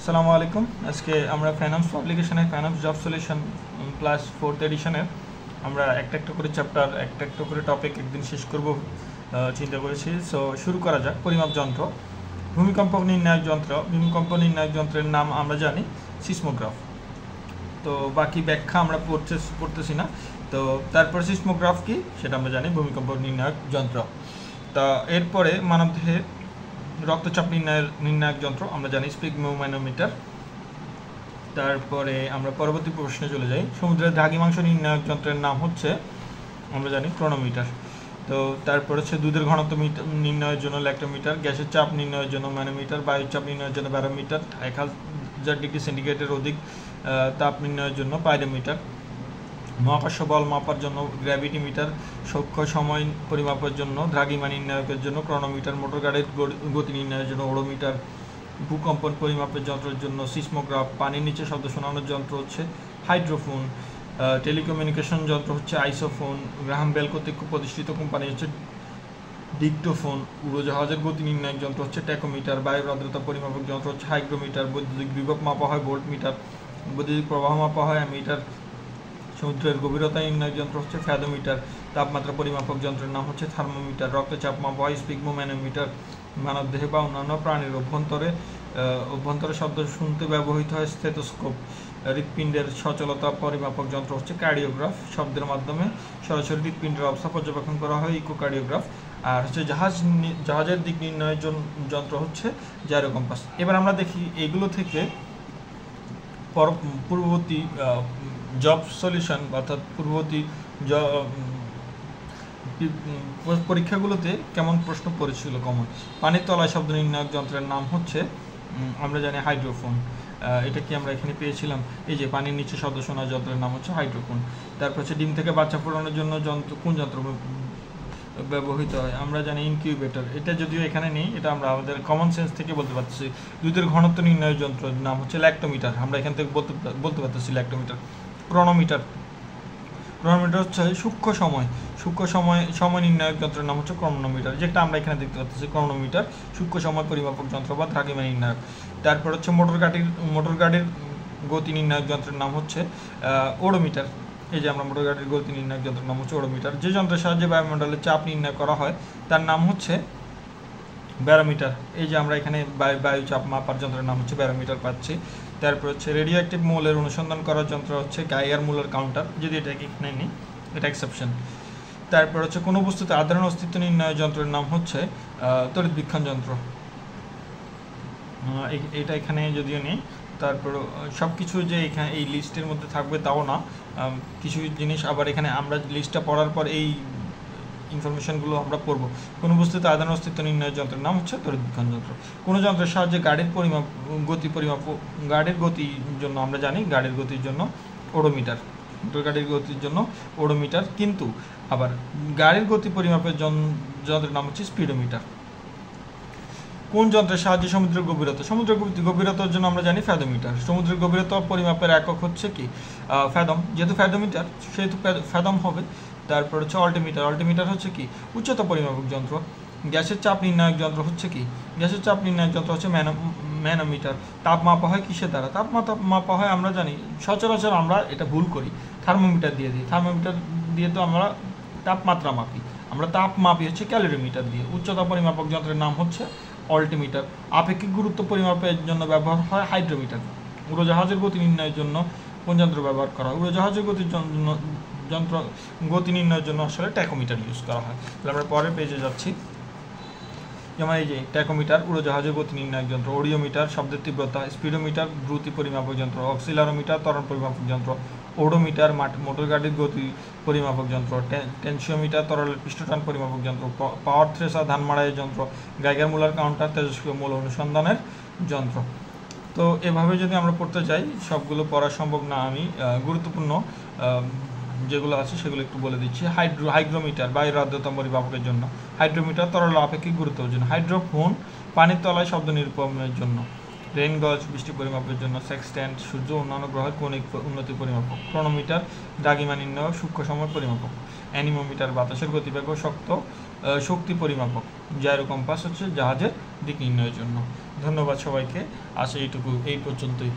আসসালামু আলাইকুম। আজকে আমরা ফাইন্যান্স পাবলিকেশনের finance job solution class 4th এডিশনের আমরা একটা করে চ্যাপ্টার একটা করে টপিক একদিন শেষ করব চিন্তা করেছি। সো শুরু করা যাক। পরিমাপ যন্ত্র, ভূমিকম্প নির্ণায়ক যন্ত্র। ভূমিকম্প নির্ণায়ক যন্ত্রের নাম আমরা জানি সিসমোগ্রাফ। তো বাকি ব্যাখ্যা আমরা পড়তেছি না। তো তারপর সিসমোগ্রাফ কি সেটা আমরা জানি, ভূমিকম্প নির্ণায়ক যন্ত্র। তা এরপরে মানবদেহে রক্তচাপ নির্ণায়ক যন্ত্র আমরা জানি স্পিগমোম্যানোমিটার। তারপরে আমরা পরবর্তী প্রশ্নে চলে যাই। সমুদ্রের দ্রাঘিমাংশ নির্ণায়ক যন্ত্রের নাম হচ্ছে আমরা জানি ক্রোনোমিটার। তো তারপর হচ্ছে দুধের ঘনত্ব নির্ণয়ের জন্য ল্যাক্টোমিটার, গ্যাসের চাপ নির্ণয়ের জন্য ম্যানোমিটার, বায়ুর চাপ নির্ণয়ের জন্য ব্যারোমিটার, 1000 ডিগ্রি সেন্টিগ্রেডের অধিক তাপ নির্ণয়ের জন্য পাইরোমিটার, মহাকর্ষ বল মাপার জন্য গ্র্যাভিটি মিটার, সূক্ষ্ম সময় পরিমাপের জন্য দ্রাঘিমা নির্ণায়কের জন্য ক্রোনোমিটার, মোটর গাড়ির গতি নির্ণয়ের জন্য ওডোমিটার, ভূকম্পন পরিমাপের যন্ত্রের জন্য সিসমোগ্রাফ, পানির নিচে শব্দ শোনানোর যন্ত্র হচ্ছে হাইড্রোফোন, টেলিকমিউনিকেশন যন্ত্র হচ্ছে আইসোফোন, গ্রাহাম বেল কর্তৃক প্রতিষ্ঠিত কোম্পানি হচ্ছে ডিক্টোফোন, উড়োজাহাজের গতি নির্ণায়ক যন্ত্র হচ্ছে ট্যাকোমিটার, বায়ুর আর্দ্রতা পরিমাপক যন্ত্র হচ্ছে হাইগ্রোমিটার, বৈদ্যুতিক বিভব মাপা হয় ভোল্টমিটার, বৈদ্যুতিক প্রবাহ মাপা হয় অ্যামিটার, সমুদ্রের গভীরতা নির্ণায়ক যন্ত্র হচ্ছে ফ্যাদোমিটার, তাপমাত্রা পরিমাপক যন্ত্রের নাম হচ্ছে থার্মোমিটার, রক্তচাপ মাপা হয় স্পিগমোম্যানোমিটার, মানবদেহে বা অন্যান্য প্রাণীর অভ্যন্তরে শব্দ শুনতে ব্যবহৃত হয় স্টেথোস্কোপ, হৃৎপিণ্ডের সচলতা পরিমাপক যন্ত্র হচ্ছে কার্ডিওগ্রাফ, শব্দের মাধ্যমে সরাসরি হৃৎপিণ্ডের অবস্থা পর্যবেক্ষণ করা হয় ইকোকার্ডিওগ্রাফ, আর হচ্ছে জাহাজের দিক নির্ণয়ের যন্ত্র হচ্ছে জাইরো কম্পাস। এবার আমরা দেখি এগুলো থেকে পূর্ববর্তী জব সলিউশন অর্থাৎ পূর্ববর্তী পরীক্ষাগুলোতে কেমন প্রশ্ন পড়েছিল কমন। পানির তলায় শব্দ নির্ণায়ক যন্ত্রের নাম হচ্ছে আমরা জানি হাইড্রোফোন। এটা কি আমরা এখানে পেয়েছিলাম, এই যে পানির নিচে শব্দ শোনার যন্ত্রের নাম হচ্ছে হাইড্রোফোন। তারপর হচ্ছে ডিম থেকে বাচ্চা ফোটানোর জন্য কোন যন্ত্র ব্যবহৃত হয়, আমরা জানি ইনকিউবেটর। এটা যদিও এখানে নেই, এটা আমরা আমাদের কমন সেন্স থেকে বলতে পারছি। দুধের ঘনত্ব নির্ণয়ের যন্ত্রের নাম হচ্ছে ল্যাক্টোমিটার, আমরা এখান থেকে বলতে পারতেছি ল্যাক্টোমিটার। ক্রোনোমিটার হচ্ছে সূক্ষ্ম সময় নির্ণায়ক যন্ত্রের নাম হচ্ছে ক্রোনোমিটার, যেটা আমরা এখানে দেখতে পাচ্ছি ক্রোনোমিটার, সূক্ষ্ম সময় পরিমাপক যন্ত্র বা দ্রাঘিমা নির্ণায়ক। তারপর হচ্ছে মোটর গাড়ির গতি নির্ণায়ক যন্ত্রের নাম হচ্ছে ওডোমিটার। এই যে আমরা মোটর গাড়ির গতি নির্ণায়ক যন্ত্রের নাম হচ্ছে ওডোমিটার। যে যন্ত্রের সাহায্যে বায়ুমণ্ডলের চাপ নির্ণয় করা হয় তার নাম হচ্ছে ব্যারোমিটার। এই যে আমরা এখানে বায়ু চাপ মাপার যন্ত্রের নাম হচ্ছে ব্যারোমিটার পাচ্ছি। তারপর হচ্ছে রেডিও অ্যাক্টিভ মৌলের অনুসন্ধান করার যন্ত্র হচ্ছে গাইয়ার মুলার কাউন্টার, যদি এটাকে এখানে নিই, এটা এক্সেপশন। তারপর হচ্ছে কোনো বস্তুতে আধারণ অস্তিত্ব নির্ণয় যন্ত্রের নাম হচ্ছে তড়িৎবীক্ষণ যন্ত্র, এটা এখানে যদিও নেই। তারপর সব কিছু যে এখানে এই লিস্টের মধ্যে থাকবে তাও না, কিছু জিনিস আবার এখানে আমরা লিস্টটা পড়ার পর এই ইনফরমেশনগুলো আমরা পড়ব। কোনো বস্তুতে আধান অস্তিত্ব নির্ণয়ের যন্ত্রের নাম হচ্ছে তড়িৎবীক্ষণ যন্ত্র। কোনো যন্ত্রের সাহায্যে গাড়ির গতির জন্য আমরা জানি গাড়ির গতির জন্য ওডোমিটার, গাড়ির গতির জন্য ওডোমিটার। কিন্তু আবার গাড়ির গতি পরিমাপের যন্ত্রের নাম হচ্ছে স্পিডোমিটার। কোন যন্ত্রের সাহায্যে সমুদ্রের গভীরতার জন্য আমরা জানি ফ্যাদোমিটার। সমুদ্রের গভীরতা পরিমাপের একক হচ্ছে কি ফ্যাদম, যেহেতু ফ্যাদোমিটার সেহেতু ফ্যাদম হবে। তারপর হচ্ছে অল্টিমিটার হচ্ছে কি উচ্চতা পরিমাপক যন্ত্র। গ্যাসের চাপ নির্ণায়ক যন্ত্র হচ্ছে কি হচ্ছে ম্যানোমিটার। তাপ মাপা হয় কিসের দ্বারা, মাপা হয় আমরা জানি সচরাচর আমরা এটা ভুল করি, থার্মোমিটার দিয়ে দিই। থার্মোমিটার দিয়ে তো আমরা তাপমাত্রা মাপি, আমরা তাপ মাপি হচ্ছে ক্যালোরিমিটার দিয়ে। উচ্চতা পরিমাপক যন্ত্রের নাম হচ্ছে অল্টিমিটার। আপেক্ষিক গুরুত্ব পরিমাপের জন্য ব্যবহার হয় হাইড্রোমিটার। উড়োজাহাজের গতি নির্ণয়ের জন্য কোন যন্ত্র ব্যবহার করা হয়, উড়োজাহাজের গতি নির্ণয়ের জন্য আসলে ট্যাকোমিটার ইউজ করা হয়। তাহলে আমরা পরের পেজে যাচ্ছি। যেমন এই যে ট্যাকোমিটার উড়োজাহাজের গতি নির্ণায়ক যন্ত্র, ওডিওমিটার শব্দের তীব্রতা, স্পিডোমিটার দ্রুতি পরিমাপক যন্ত্র, অক্সিলারোমিটার ত্বরণ পরিমাপক যন্ত্র, ওডোমিটার মোটর গাড়ির গতি পরিমাপক যন্ত্র, টেনসিওমিটার তরলের পৃষ্ঠটান পরিমাপক যন্ত্র, পাওয়ার থ্রেসার ধান মাড়াইয়ের যন্ত্র, গাইগার মুলার কাউন্টার তেজস্ক্রিয় মূল অনুসন্ধানের যন্ত্র। তো এভাবে যদি আমরা পড়তে যাই সবগুলো পড়া সম্ভব না, আমি গুরুত্বপূর্ণ যেগুলো আছে সেগুলো একটু বলে দিচ্ছি। হাইগ্রোমিটার বায়ুর আর্দ্রতা পরিমাপকের জন্য, হাইড্রোমিটার তরল আপেক্ষিক গুরুত্বের জন্য, হাইড্রোফোন পানির তলায় শব্দ নিরূপণের জন্য, রেইন গজ বৃষ্টি পরিমাপের জন্য, সেক্সট্যান্ট সূর্য অন্যান্য গ্রহের কৌণিক উন্নতি পরিমাপক, ক্রোনোমিটার দ্রাঘিমা নির্ণয় সূক্ষ্ম সময় পরিমাপক। অ্যানিমোমিটার বাতাসের গতিবেগ ও শক্তি পরিমাপক, জাইরো কম্পাস হচ্ছে জাহাজের দিক নির্ণয়ের জন্য। ধন্যবাদ সবাইকে, আসে এই পর্যন্তই।